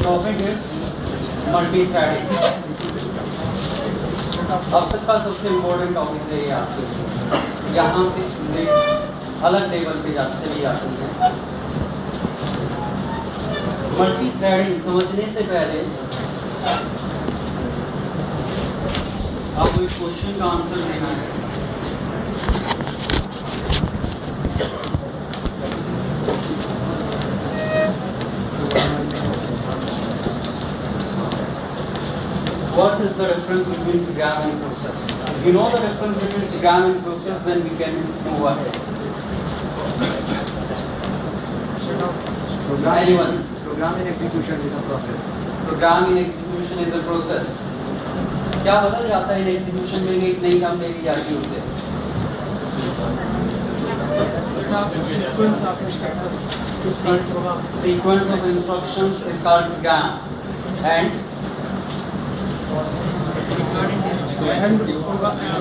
Topic is multi-threading. अब तक का सबसे इम्पोर्टेंट टॉपिक है ये आपके लिए। यहाँ से चीज़ें अलग लेवल पे चली जाती हैं। मल्टी-थ्रेडिंग समझने से पहले आपको एक क्वेश्चन का आंसर देना है। What is the difference between program and process? If you know the difference between program and process, then we can move ahead. Program in execution is a process. Program in execution is a process. क्या बदल जाता है in execution में? एक नई term दे दी जाती है उसे। Sequence of instructions is called program, and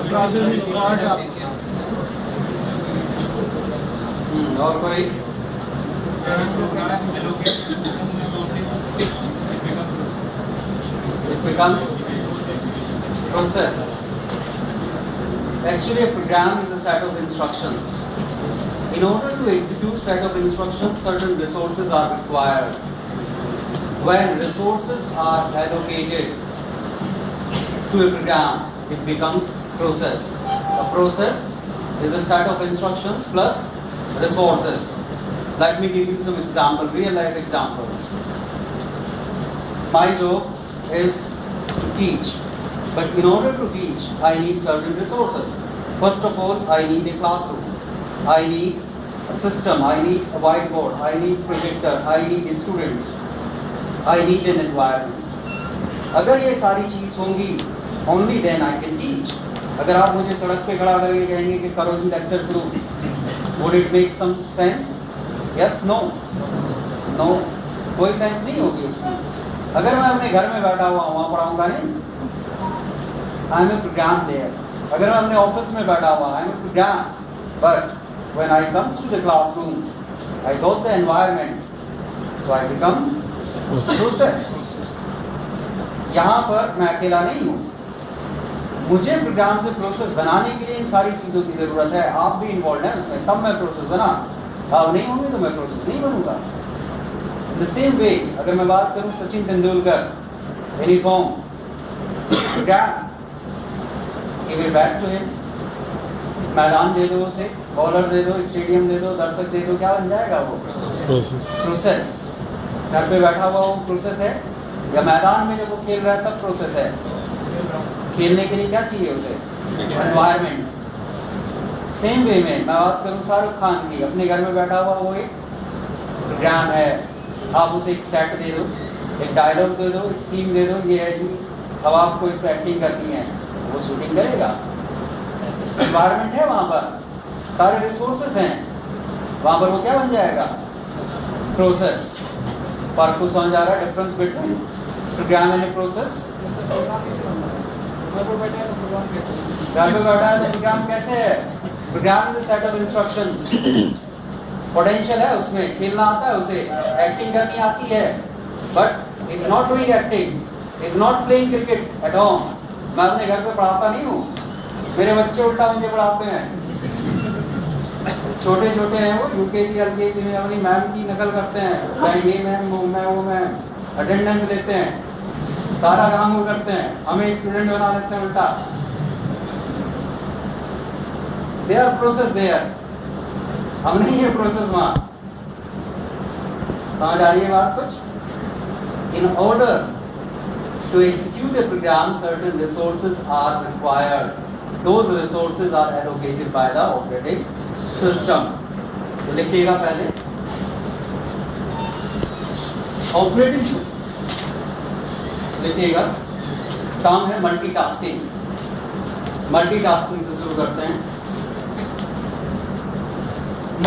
process is part of और कोई it becomes process. Actually, a program is a set of instructions. In order to execute set of instructions, certain resources are required. When resources are allocated to a program, it becomes process. A process is a set of instructions plus resources. Let me give you some example, real life examples. My job is to teach, but in order to teach, I need certain resources. First of all, I need a classroom, I need a system, I need a whiteboard, I need projector, I need students, I need an environment. अगर ये सारी चीज़ होंगी, only then I can teach. अगर आप मुझे सड़क पे खड़ा करके कहेंगे कि करो जी लेक्चर शुरू, would it make some sense? Yes, no, no, कोई सेंस नहीं होगी उसमें। अगर मैं अपने घर में बैठा हुआ वहाँ पढ़ाऊंगा नहीं, I am a program there. अगर मैं अपने ऑफिस में बैठा हुआ, I am a program. But when I comes to the classroom, I got the environment, so I become process. यहाँ पर मैं अकेला नहीं हूँ, मुझे प्रोग्राम से प्रोसेस बनाने के लिए इन सारी चीज़ों की ज़रूरत है। आप भी इन्वॉल्व हैं उसमें, तब मैं प्रोसेस बना। आप नहीं होंगे तो मैं प्रोसेस नहीं बनूंगा। द सेम वे अगर मैं बात करूँ Sachin Tendulkar in his home, program give it back to him, मैदान दे दो उसे, बॉलर दे दो, स्टेडियम दे दो, दर्शक दे दो, क्या बन जाएगा वो? प्रोसेस। घर पे बैठा हुआ वो प्रोसेस है, या मैदान में जब वो खेल रहा है तब प्रोसेस है? खेलने के लिए क्या चाहिए उसे? एनवायरनमेंट। सेम वे में मैं बात करूँ शाहरुख खान की, अपने घर में बैठा हुआ वो एक प्रोग्राम है। आप उसे एक सेट दे दो, एक डायलॉग दे दो, एक थीम दे दो, ये है जी अब आपको इस पर एक्टिंग करनी है, वो शूटिंग करेगा। एनवायरनमेंट है वहाँ पर, सारे रिसोर्सेस हैं वहाँ पर, वो क्या बन जाएगा? प्रोसेस। फर्क को समझ आ रहा है difference between program and process? घर पे बैठा है तो प्रोग्राम कैसे है? Program is a set of instructions. Potential है उसमें, खेलना आता है उसे, एक्टिंग करनी आती है, but is not doing acting, is not playing cricket at home. मैं अपने घर पे पढ़ाता नहीं हूँ, मेरे बच्चे उल्टा मुझे पढ़ाते हैं। छोटे छोटे हैं वो, यूकेजी एलकेजी में अपनी मैम की नकल करते हैं, मैं ये मैम वो मैम, अटेंडेंस लेते हैं, सारा काम वो करते हैं, हमें स्टूडेंट बना लेते हैं उल्टा। दे आर प्रोसेस देयर, हम नहीं है प्रोसेस वहाँ। समझ आ रही है बात कुछ? In order to execute a program certain resources are required. Those resources are allocated by the operating system. तो लिखिएगा पहले, ऑपरेटिंग सिस्टम लिखिएगा, काम है मल्टीटास्किंग। मल्टीटास्किंग से शुरू करते हैं।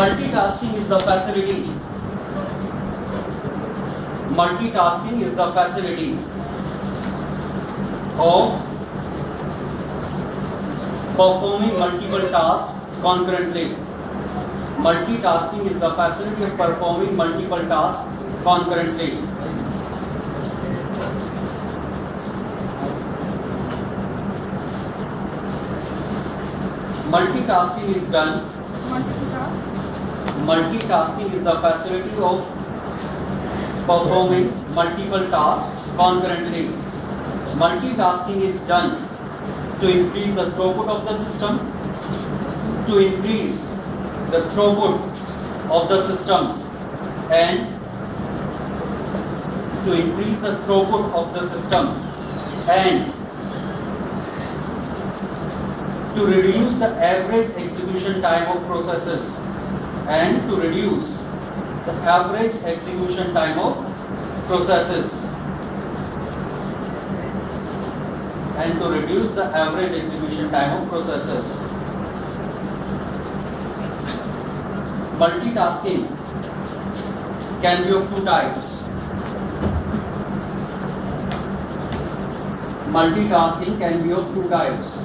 Multitasking is the facility, multitasking is the facility of performing multiple tasks concurrently. Multitasking is the facility of performing multiple tasks concurrently. Multitasking is done. Multitasking is the facility of performing multiple tasks concurrently. Multitasking is done to increase the throughput of the system, to increase the throughput of the system, and to increase the throughput of the system, and to reduce the average execution time of processes, and to reduce the average execution time of processes, and to reduce the average execution time of processes. Multitasking can be of two types. Multitasking can be of two types.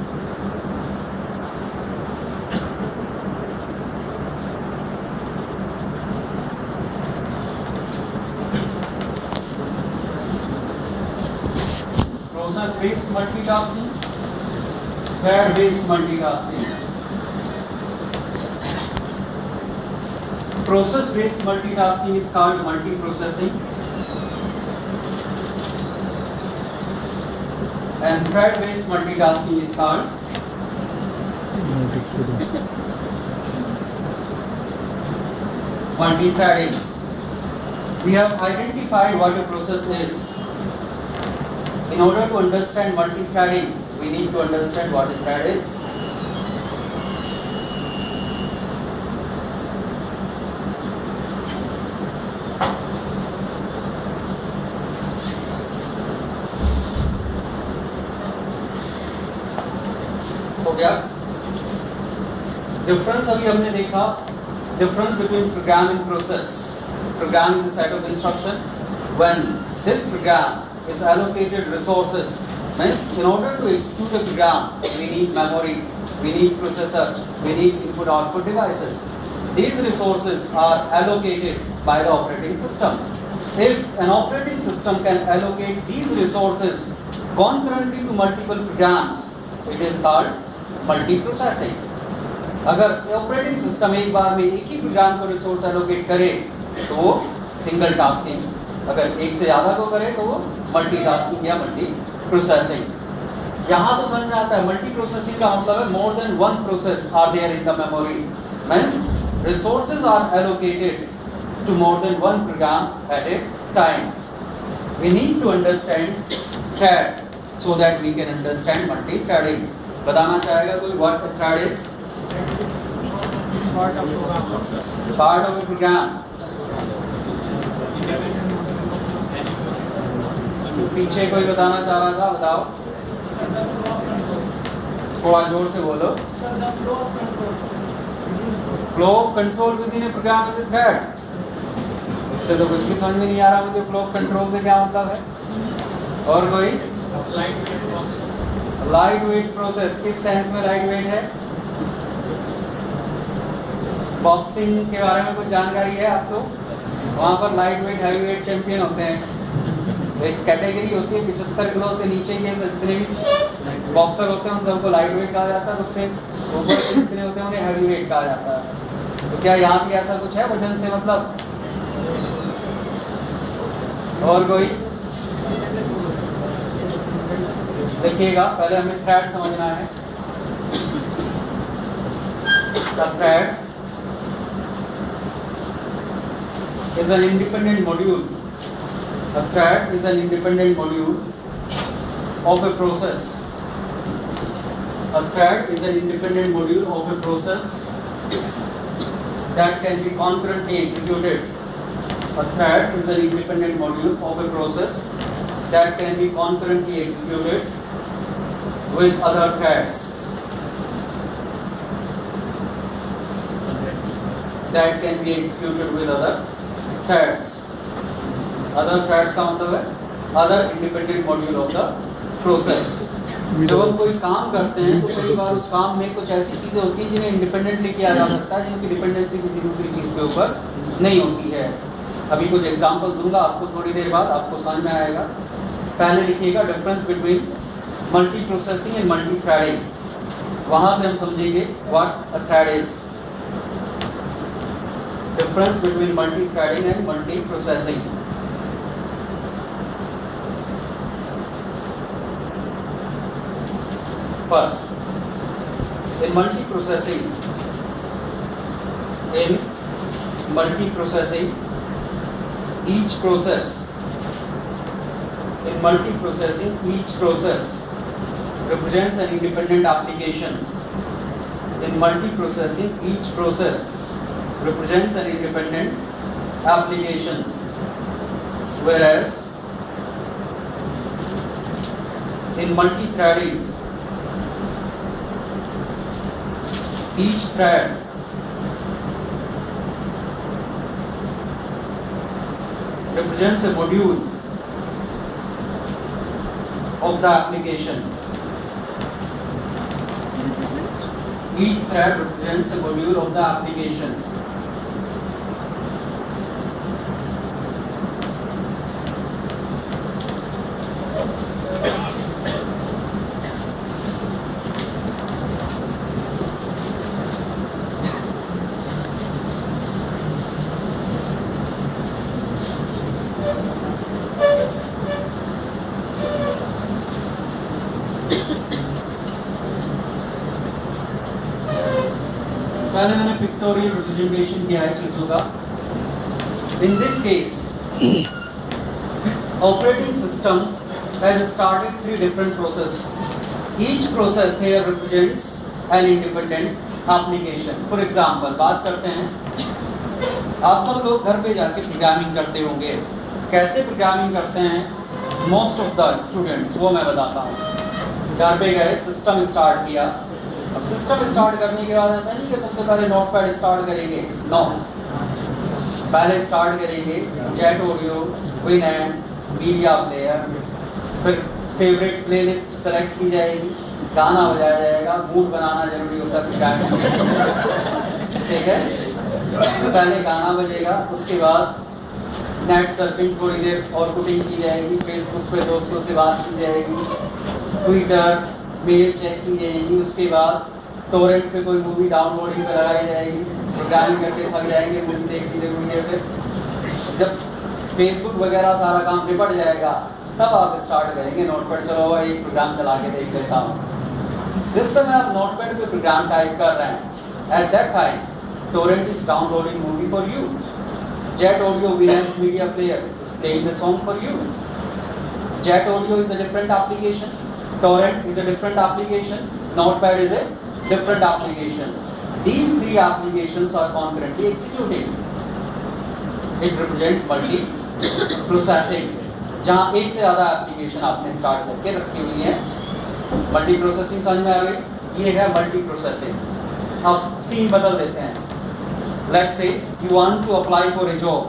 Process-based multitasking, thread-based multitasking. Process-based multitasking is called multiprocessing, and thread-based multitasking is called multi-threading. We have identified what a process is. In order to understand multi-threading, we need to understand what a thread is. हो गया? Difference अभी हमने देखा. Difference between program and process. Program is a set of instruction. When this program is allocated resources, means in order to execute a program, we need memory, we need processor, we need input-output devices. These resources are allocated by the operating system. If an operating system can allocate these resources concurrently to multiple programs, it is called multiprocessing. अगर operating system एक बार में एक ही programme को resource allocate करे तो वो single tasking, अगर एक से ज़्यादा को करे तो वो मल्टीटास्किंग या मल्टी प्रोसेसिंग। यहाँ तो समझ में आता है मल्टी प्रोसेसिंग का मतलब है more than one process are there in the memory, means resources are allocated to more than one program at a time. We need to understand thread so that we can understand multi threading. बताना चाहेगा कोई what a thread is? Part of a program. पीछे कोई बताना चाह रहा था, बताओ थोड़ा जोर से बोलो। Flow of control within a program is a thread. इससे तो कुछ भी समझ में नहीं आ रहा मुझे फ्लो ऑफ कंट्रोल से क्या मतलब है। और कोई? लाइट वेट प्रोसेस किस सेंस में लाइट वेट है? बॉक्सिंग के बारे में कुछ जानकारी है आपको? वहाँ पर light weight heavy weight champion होते हैं। एक कैटेगरी होती है 75 किलो से नीचे के जितने भी बॉक्सर होते हैं उन सबको लाइट वेट कहा जाता है, उससे ऊपर के जितने होते हैं उन्हें हैवी वेट कहा जाता है। तो क्या यहाँ भी ऐसा कुछ है वजन से मतलब? और कोई? देखिएगा पहले हमें थ्रेड समझना है। Thread is an independent module. A thread is an independent module of a process. A thread is an independent module of a process that can be concurrently executed. A thread is an independent module of a process that can be concurrently executed with other threads. That can be executed with other threads. Other threads का मतलब है other independent module of the process. जब हम कोई काम करते हैं तो कई बार उस काम में कुछ ऐसी चीज़ें होती हैं जिन्हें इंडिपेंडेंटली किया जा सकता है, जिनकी डिपेंडेंसी किसी दूसरी चीज़ के ऊपर नहीं होती है। अभी कुछ एग्जांपल दूंगा आपको, थोड़ी देर बाद आपको समझ में आएगा। पहले लिखिएगा difference between multi processing and multi threading. वहाँ से हम समझेंगे what a thread is. Difference between multi threading and multi processing. First, in multiprocessing, each process represents an independent application. In multiprocessing, each process represents an independent application, whereas in multi-threading, each thread represents a module of the application. Each thread represents a module of the application. पहले मैंने pictorial representation किया है चीजों का। In this case, operating system has started 3 different processes. Each process here represents an independent application. For example, बात करते हैं, आप सब लोग घर पे जाके प्रोग्रामिंग करते होंगे। कैसे प्रोग्रामिंग करते हैं मोस्ट ऑफ द स्टूडेंट्स, वो मैं बताता हूँ। घर पे गए, सिस्टम स्टार्ट किया। अब सिस्टम स्टार्ट करने के बाद ऐसा नहीं कि सबसे पहले नोटपैड स्टार्ट करेंगे, नो। पहले स्टार्ट करेंगे जेट ऑडियो, विनैम, मीडिया प्लेयर, फिर फेवरेट प्लेलिस्ट सेलेक्ट की जाएगी, गाना बजाया जाएगा। मूड बनाना जरूरी होता है प्रोग्राम, ठीक है। पहले गाना बजेगा, उसके बाद नेट सर्फिंग थोड़ी देर और कुटिंग की जाएगी, फेसबुक पे दोस्तों से बात की जाएगी, ट्विटर मेल चेक की जाएगी, उसके बाद टोरेंट पे कोई मूवी डाउनलोडिंग पे लगाई जाएगी। प्रोग्रामिंग करके थक जाएंगे, मूवी देखनी जरूरी है। फिर जब फेसबुक वगैरह सारा काम निपट जाएगा तब आप स्टार्ट करेंगे नोटपैड, चलो भाई एक प्रोग्राम चला के देख लेता हूँ। जिस समय आप नोटपैड पे प्रोग्राम टाइप कर रहे हैं, at that time Torrent is downloading movie for you, jet audio Winamp media player is playing the song for you. Jet audio is a different application, Torrent is a different application, Notepad is a different application. These 3 applications are concurrently executing. It represents multi-processing. जहाँ एक से ज़्यादा application आपने start करके रखी हुई है। Multi processing समझ में आ गई, ये है मल्टी प्रोसेसिंग। अब सीन बदल देते हैं। Let's say you want to apply for a job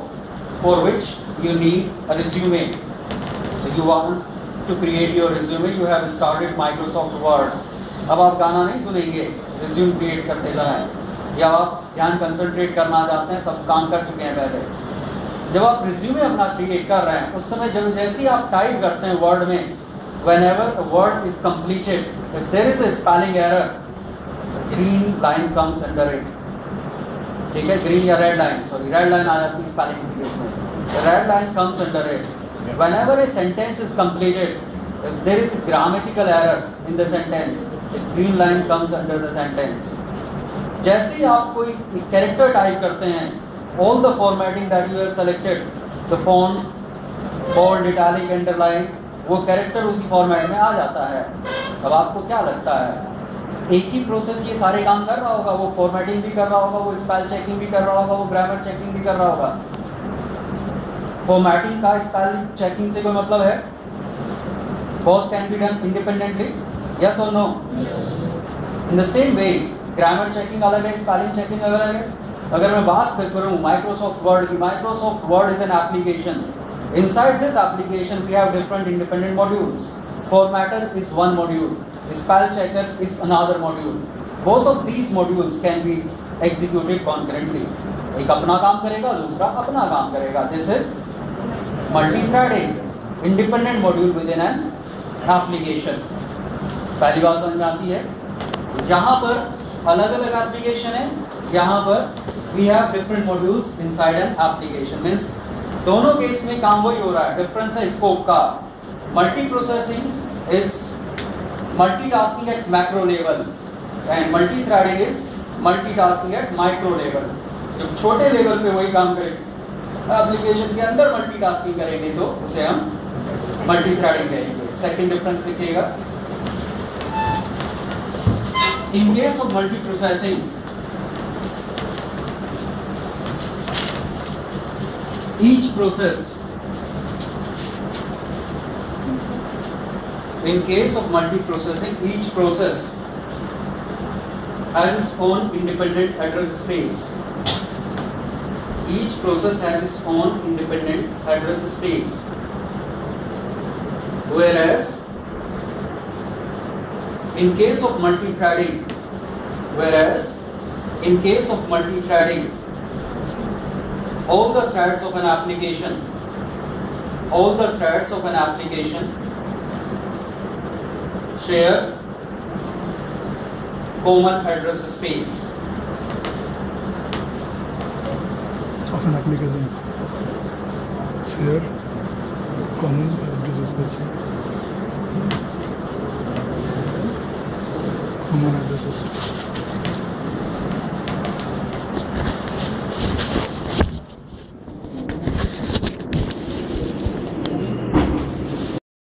for which you need a resume. So you want to create your resume, you have started Microsoft Word. अब आप गाना नहीं सुनेंगे रिज्यूम क्रिएट करते समय, या आप ध्यान कंसंट्रेट करना चाहते हैं, सब काम कर चुके हैं पहले। जब आप रिज्यूमे अपना क्रिएट कर रहे हैं उस समय जब जैसे ही आप टाइप करते हैं वर्ड में, whenever a word is completed, if there is a spelling error, green line comes under it. ठीक है, ग्रीन या red line, sorry red line आ जाती है स्पेलिंग के केस में। Red line comes under it. Whenever a sentence is completed, if there is a grammatical error in the sentence, a green line comes under the sentence. जैसे ही आप कोई character type करते हैं, all the formatting that you have selected, the font, bold, italic, underline, वो character उसी format में आ जाता है। अब आपको क्या लगता है, एक ही प्रोसेस ये सारे काम कर रहा होगा? वो फॉर्मेटिंग भी कर रहा होगा, वो स्पेल चेकिंग भी कर रहा होगा, वो ग्रामर चेकिंग भी कर रहा होगा। फॉर्मेटिंग का स्पेल चेकिंग से कोई मतलब है? Both can be done independently, yes or no? In the same way, grammar checking अलग है, spelling checking अलग है। अगर मैं बात करूँ Microsoft Word की, Microsoft Word is an application. Inside this application, we have different independent modules. Formatter is one module. Spell checker is another module. Both of these modules can be executed concurrently. एक अपना काम करेगा, दूसरा अपना काम करेगा. This is multi-threading, independent module within an application. पहली बात समझ में आती है. यहाँ पर अलग-अलग एप्लीकेशन है, यहाँ पर we have different modules inside an application. Means दोनों केस में काम वही हो रहा है. डिफरेंस है स्कोप का. Multi-processing is multitasking at macro level and multi-threading is multitasking at micro level. जब छोटे लेवल पे वही काम करेंगे, एप्लीकेशन के अंदर मल्टीटास्किंग करेंगे तो उसे हम मल्टी-थ्रेडिंग कहेंगे. सेकंड डिफरेंस लिखिएगा. In case of multiprocessing, each process, in case of multiprocessing, each process has its own independent address space. Each process has its own independent address space. Whereas in case of multi-threading, all the threads of an application share common address space. Of an application share common address space. Common addresses.